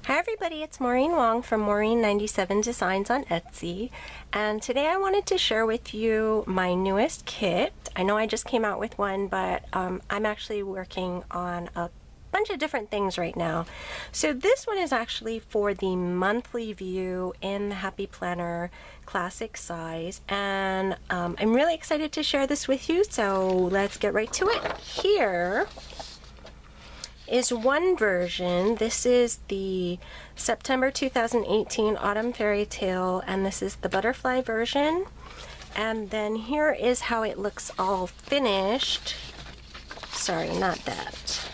Hi everybody, it's Maureen Wong from Maureen97 Designs on Etsy, and today I wanted to share with you my newest kit. I know I just came out with one, but I'm actually working on a bunch of different things right now. So this one is actually for the monthly view in the Happy Planner classic size, and I'm really excited to share this with you, so let's get right to it. Here is one version. This is the September 2018 Autumn Fairy Tale, and this is the butterfly version. And then here is how it looks all finished. Sorry, not that.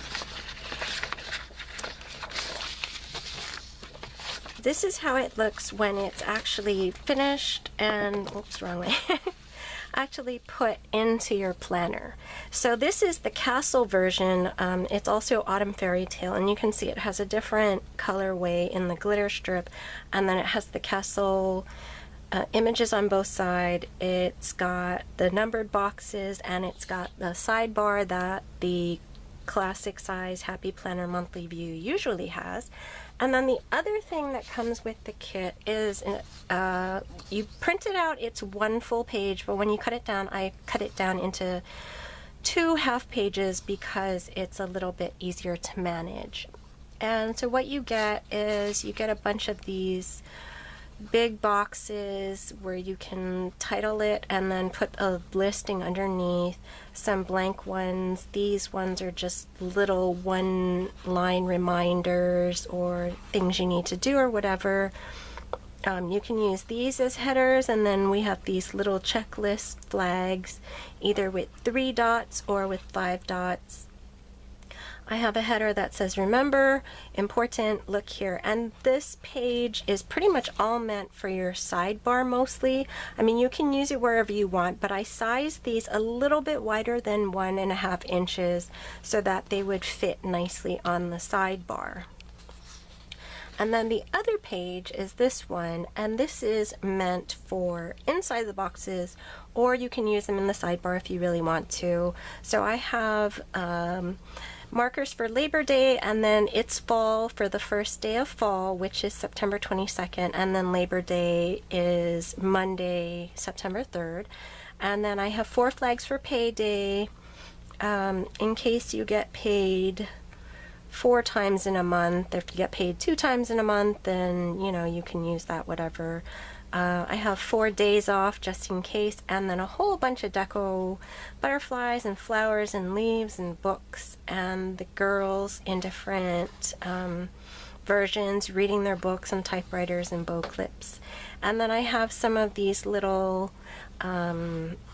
This is how it looks when it's actually finished and, oops, wrong way. Actually put into your planner. So this is the castle version. It's also Autumn Fairy Tale, and you can see it has a different colorway in the glitter strip, and then it has the castle images on both sides. It's got the numbered boxes, and it's got the sidebar that the classic size Happy Planner monthly view usually has. And then the other thing that comes with the kit is you print it out, it's one full page, but when you cut it down, I cut it down into 2 half pages because it's a little bit easier to manage. And so what you get is you get a bunch of these big boxes where you can title it and then put a listing underneath, some blank ones. These ones are just little one-line reminders or things you need to do or whatever. You can use these as headers, and then we have these little checklist flags, either with 3 dots or with 5 dots. I have a header that says remember, important, look here, and this page is pretty much all meant for your sidebar mostly. I mean, you can use it wherever you want, but I sized these a little bit wider than 1.5 inches so that they would fit nicely on the sidebar. And then the other page is this one, and this is meant for inside the boxes, or you can use them in the sidebar if you really want to. So I have markers for Labor Day, and then it's fall for the first day of fall, which is September 22nd, and then Labor Day is Monday, September 3rd. And then I have 4 flags for payday, in case you get paid 4 times in a month. If you get paid 2 times in a month, then you know you can use that, whatever. I have 4 days off just in case, and then a whole bunch of deco butterflies and flowers and leaves and books, and the girls in different versions reading their books and typewriters and bow clips. And then I have some of these little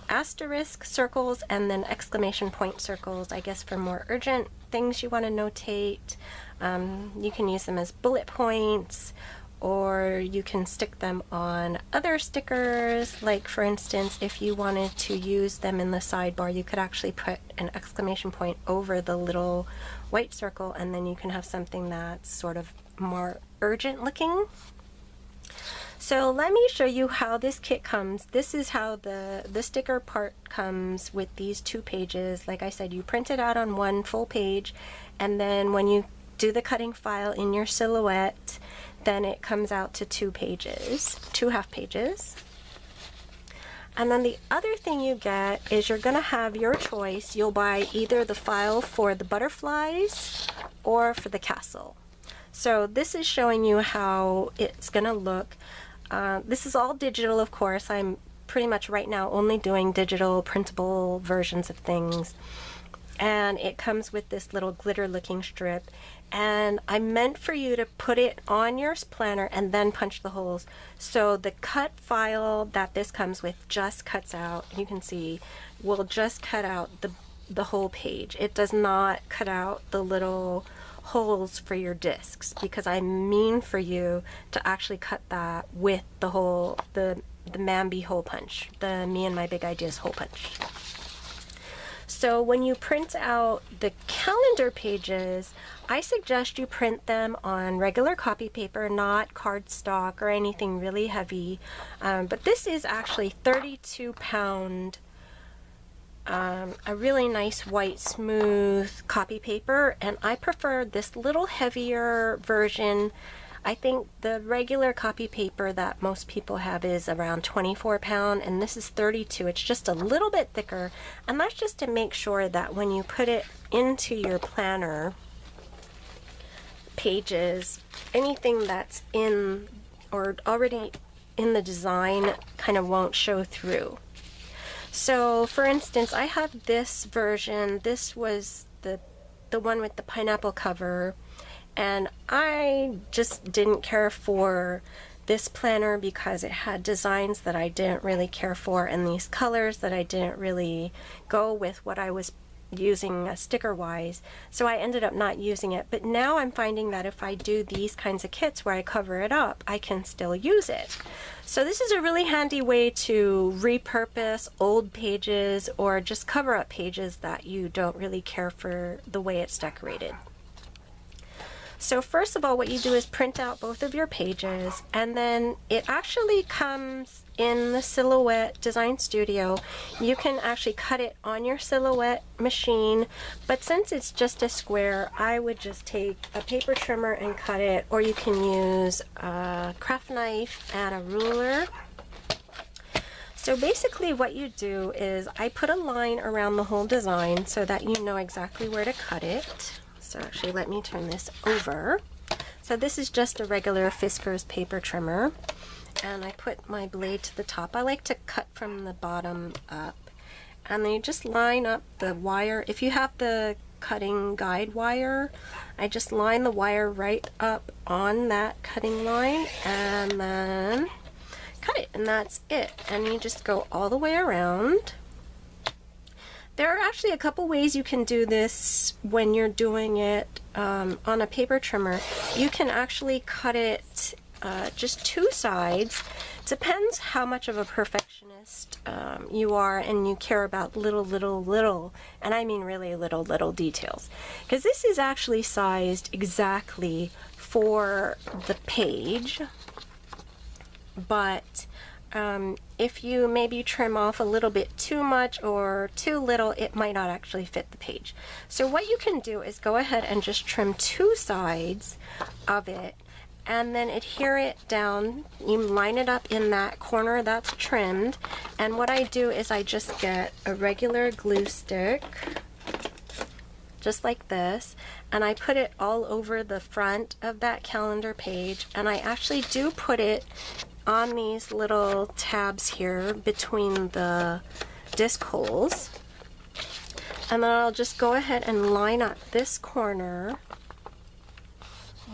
asterisk circles and then exclamation point circles, I guess for more urgent things you want to notate. You can use them as bullet points, or you can stick them on other stickers. Like for instance, if you wanted to use them in the sidebar, you could actually put an exclamation point over the little white circle, and then you can have something that's sort of more urgent looking. So let me show you how this kit comes. This is how the sticker part comes with these 2 pages. Like I said, you print it out on 1 full page, and then when you do the cutting file in your silhouette, then it comes out to 2 pages, 2 half pages. And then the other thing you get is you're going to have your choice. You'll buy either the file for the butterflies or for the castle. So this is showing you how it's going to look. This is all digital, of course. I'm pretty much right now only doing digital printable versions of things. And it comes with this little glitter looking strip, and I meant for you to put it on your planner and then punch the holes. So the cut file that this comes with just cuts out, you can see, will just cut out the whole page. It does not cut out the little holes for your discs, because I mean for you to actually cut that with the whole, the Mambi hole punch, the Me and My Big Ideas hole punch. So when you print out the calendar pages, I suggest you print them on regular copy paper, not cardstock or anything really heavy. But this is actually 32-pound, a really nice white smooth copy paper, and I prefer this little heavier version I think the regular copy paper that most people have is around 24 pound, and this is 32. It's just a little bit thicker, and that's just to make sure that when you put it into your planner pages, anything that's in or already in the design kind of won't show through. So for instance, I have this version. This was the one with the pineapple cover, and I just didn't care for this planner because it had designs that I didn't really care for and these colors that I didn't really go with what I was using sticker wise, so I ended up not using it. But now I'm finding that if I do these kinds of kits where I cover it up, I can still use it. So this is a really handy way to repurpose old pages or just cover up pages that you don't really care for the way it's decorated. So first of all, what you do is print out both of your pages, and then it actually comes in the Silhouette Design Studio. You can actually cut it on your Silhouette machine, but since it's just a square, I would just take a paper trimmer and cut it, or you can use a craft knife and a ruler. So basically what you do is I put a line around the whole design so that you know exactly where to cut it. So actually, let me turn this over. So this is just a regular Fisker's paper trimmer, and I put my blade to the top. I like to cut from the bottom up, and then you just line up the wire. If you have the cutting guide wire, I just line the wire right up on that cutting line and then cut it, and that's it. And you just go all the way around. There are actually a couple ways you can do this when you're doing it on a paper trimmer. You can actually cut it just two sides. Depends how much of a perfectionist you are and you care about little, and I mean really little details. Because this is actually sized exactly for the page, but if you maybe trim off a little bit too much or too little, it might not actually fit the page. So what you can do is go ahead and just trim two sides of it and then adhere it down. You line it up in that corner that's trimmed, and what I do is I just get a regular glue stick, just like this, and I put it all over the front of that calendar page, and I actually do put it on these little tabs here between the disc holes, and then I'll just go ahead and line up this corner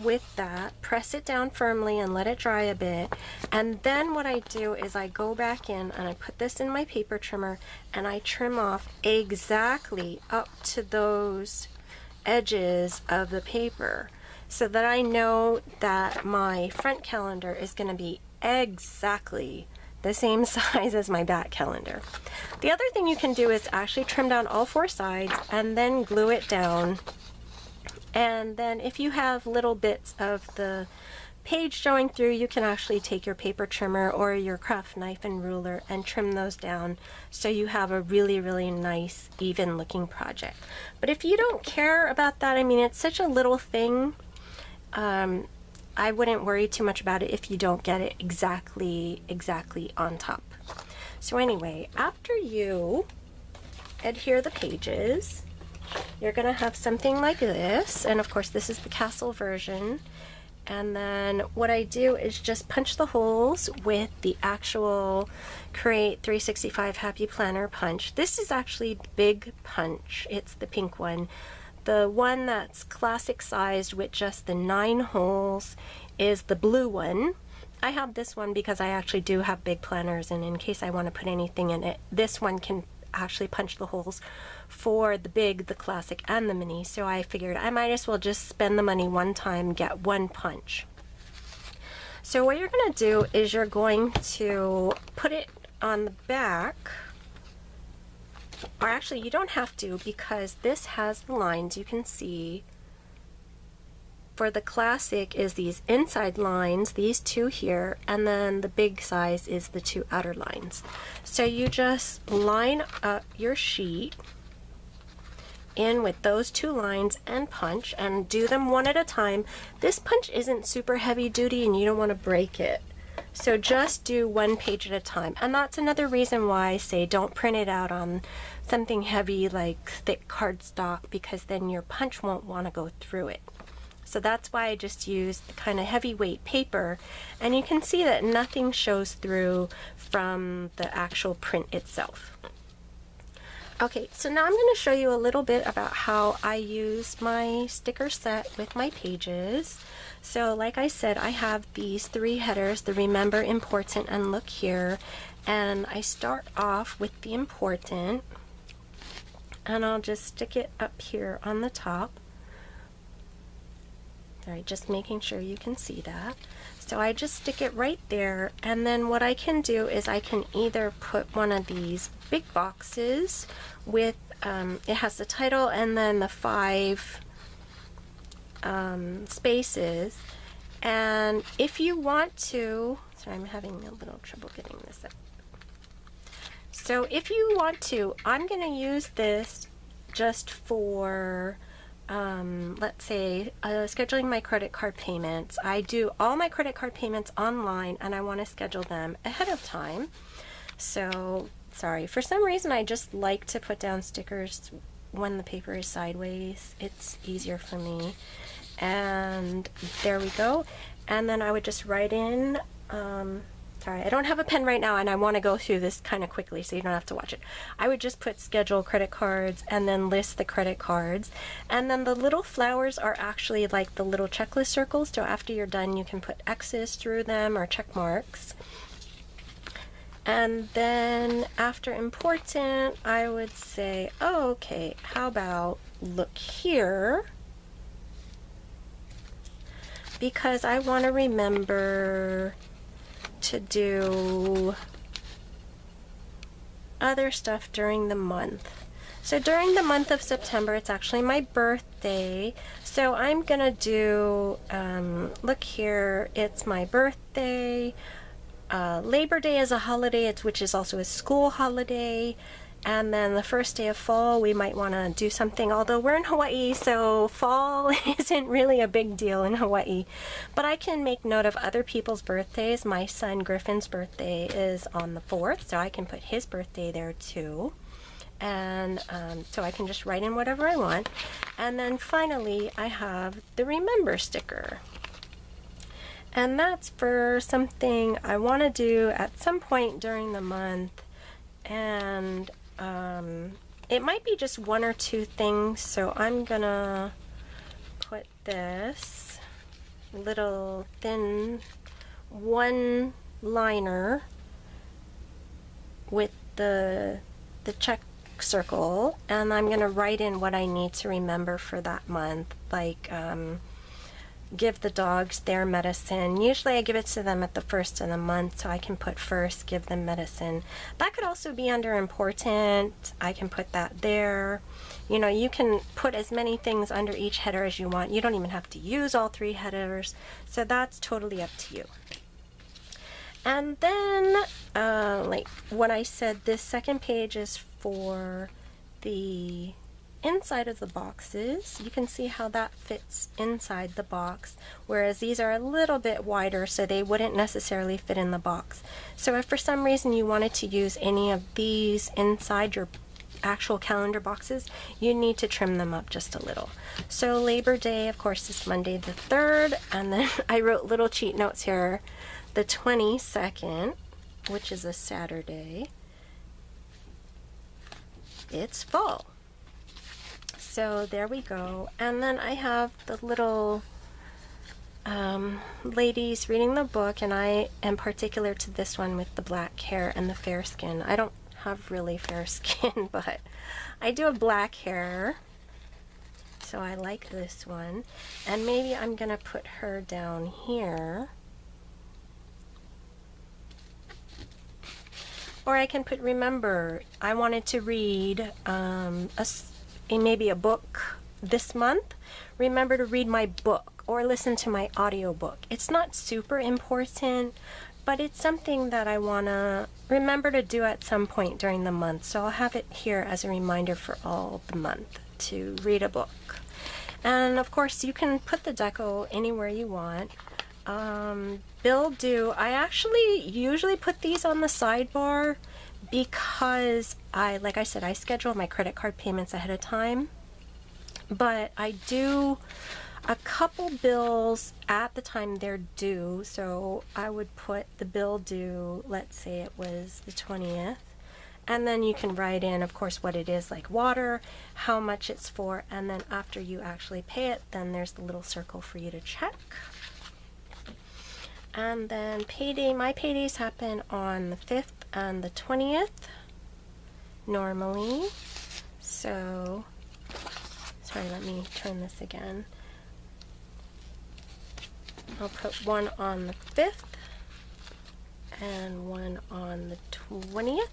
with that, press it down firmly and let it dry a bit, and then what I do is I go back in and I put this in my paper trimmer and I trim off exactly up to those edges of the paper so that I know that my front calendar is going to be exactly the same size as my back calendar. The other thing you can do is actually trim down all four sides and then glue it down. And then if you have little bits of the page showing through, you can actually take your paper trimmer or your craft knife and ruler and trim those down so you have a really nice even looking project. But if you don't care about that, I mean, it's such a little thing, I wouldn't worry too much about it if you don't get it exactly on top. So anyway, after you adhere the pages, you're going to have something like this, and of course this is the Castle version. And then what I do is just punch the holes with the actual Create 365 Happy Planner punch. This is actually Big Punch. It's the pink one. The one that's classic sized with just the 9 holes is the blue one. I have this one because I actually do have big planners, and in case I want to put anything in it, this one can actually punch the holes for the big, the classic, and the mini. So I figured I might as well just spend the money one time, get one punch. So what you're going to do is you're going to put it on the back. Or actually, you don't have to, because this has the lines you can see. For the classic is these inside lines, these two here, and then the big size is the two outer lines. So you just line up your sheet in with those 2 lines and punch, and do them one at a time. This punch isn't super heavy duty and you don't want to break it. So just do 1 page at a time. And that's another reason why I say don't print it out on something heavy like thick cardstock, because then your punch won't want to go through it. So that's why I just use the kind of heavyweight paper, and you can see that nothing shows through from the actual print itself. Okay, so now I'm going to show you a little bit about how I use my sticker set with my pages. So like I said, I have these 3 headers, the Remember, Important, and Look Here. And I start off with the important, and I'll just stick it up here on the top. Alright, just making sure you can see that. So I just stick it right there, and then what I can do is I can either put one of these big boxes with, it has the title and then the 5 spaces, and if you want to, sorry, I'm having a little trouble getting this up. So if you want to, I'm going to use this just for let's say scheduling my credit card payments. I do all my credit card payments online and I want to schedule them ahead of time. So sorry, for some reason I just like to put down stickers when the paper is sideways. It's easier for me. And there we go. And then I would just write in, sorry, I don't have a pen right now and I want to go through this kind of quickly so you don't have to watch it. I would just put schedule credit cards and then list the credit cards. And then the little flowers are actually like the little checklist circles, so after you're done you can put X's through them or check marks. And then after important, I would say, oh, okay, how about look here? Because I want to remember to do other stuff during the month. So during the month of September, it's actually my birthday. So I'm gonna do, look here, it's my birthday. Labor Day is a holiday, which is also a school holiday. And then the first day of fall, we might want to do something, although we're in Hawaii, so fall isn't really a big deal in Hawaii. But I can make note of other people's birthdays. My son Griffin's birthday is on the 4th, so I can put his birthday there too. And so I can just write in whatever I want. And then finally, I have the Remember sticker. And that's for something I want to do at some point during the month. And it might be just 1 or 2 things, so I'm gonna put this little thin 1 liner with the check circle, and I'm gonna write in what I need to remember for that month, like give the dogs their medicine. Usually I give it to them at the 1st of the month, so I can put first, give them medicine. That could also be under important. I can put that there. You know, you can put as many things under each header as you want. You don't even have to use all 3 headers, so that's totally up to you. And then, like what I said, this second page is for the inside of the boxes. You can see how that fits inside the box, whereas these are a little bit wider, so they wouldn't necessarily fit in the box. So if for some reason you wanted to use any of these inside your actual calendar boxes, you need to trim them up just a little. So Labor Day, of course, is Monday the 3rd, and then I wrote little cheat notes here. The 22nd, which is a Saturday, it's fall. So there we go. And then I have the little ladies reading the book, and I am particular to this one with the black hair and the fair skin. I don't have really fair skin, but I do have black hair, so I like this one. And maybe I'm gonna put her down here. Or I can put remember. I wanted to read maybe a book this month. Remember to read my book or listen to my audiobook. It's not super important, but it's something that I want to remember to do at some point during the month. So I'll have it here as a reminder for all the month to read a book. And of course you can put the deco anywhere you want. Bill do, I actually usually put these on the sidebar because like I said, I schedule my credit card payments ahead of time. But I do a couple bills at the time they're due, so I would put the bill due, let's say it was the 20th, and then you can write in, of course, what it is, like water, how much it's for, and then after you actually pay it, then there's the little circle for you to check. And then payday, my paydays happen on the 5th and the 20th normally. So sorry, let me turn this again. I'll put one on the 5th and one on the 20th.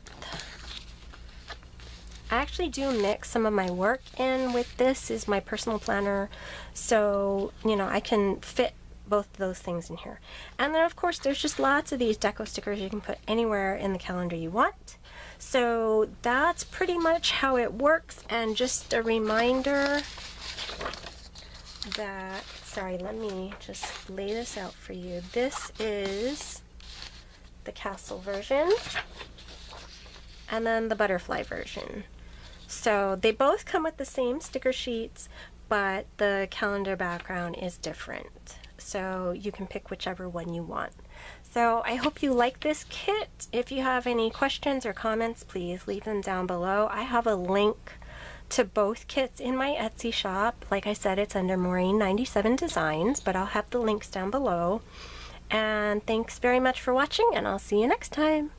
I actually do mix some of my work in with this. Is my personal planner, so you know I can fit both of those things in here. And then of course there's just lots of these deco stickers you can put anywhere in the calendar you want. So that's pretty much how it works. And just a reminder that, sorry, let me just lay this out for you. This is the castle version and then the butterfly version. So they both come with the same sticker sheets, but the calendar background is different. So you can pick whichever one you want. So I hope you like this kit. If you have any questions or comments, please leave them down below. I have a link to both kits in my Etsy shop. Like I said, it's under Maureen 97 Designs, but I'll have the links down below. And thanks very much for watching, and I'll see you next time.